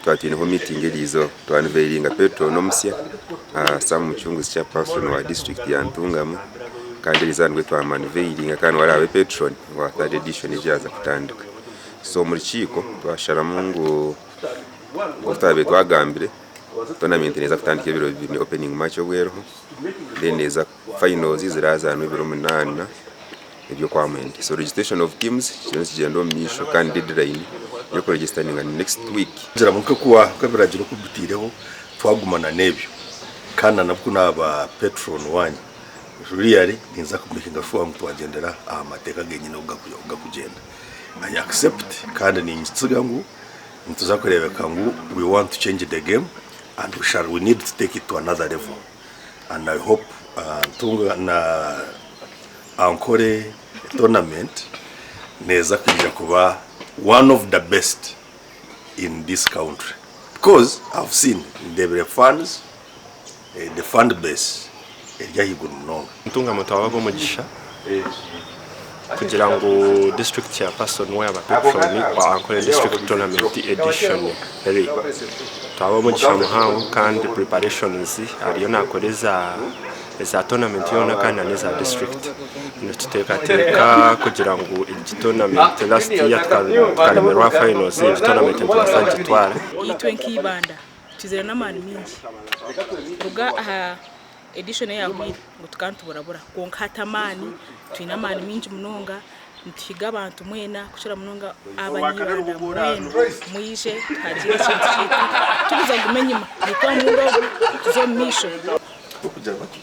twatineho meeting elizo twanveilinga Petro nomusya Sam Muchunguzi chairperson wa district ya Ntungamo kandi lizandwe twamanveilinga kandi wali abe patron wa third edition ijaza kutandika. So muri kiko twashara mungu utabe twagambire tournament neza kutandika ibiro bibiri opening match obwero then neza finals ziraza no ibiro 8 ibyo kwa mwende. So registration of teams kigendo misho kandi deadline yo registering next week. Nzira muke kuwa kabiragira kubutireho twagumana nebyo kana nabwo naba patron wanyu really ninza kumishinga fuwa mtu agendera amateka genyine ugakugenda. I accept kandi nintsiga ngo ntuzakorebeka ngo we want to change the game and we need to take it to another level, and I hope tunga na ankore tournament neza kujya kuba one of the best in this country, because I've seen the funds, the fund base yahigura mnonga ntunga mutawago mugisha kugira ngo district chairperson wa patron wa ankore district tournament edition 3 tawo mugisha muhawo kandi preparations ariyo nakoreza eza tournament yona kandi neza district nituteka kugira ngo iyi tournament last year twaremerwa finals iyi tournament twasanze twara itwenki ibanda tuzera namani mingi ruga aha edition ya gwira ngo tukantuburabura konkatamani twinamani mingi munonga ntiga abantu mwena kushira munonga abanyibanda mwena muyije hagira kintu tuza gumenyima niko mundo tuzo misho kujya baki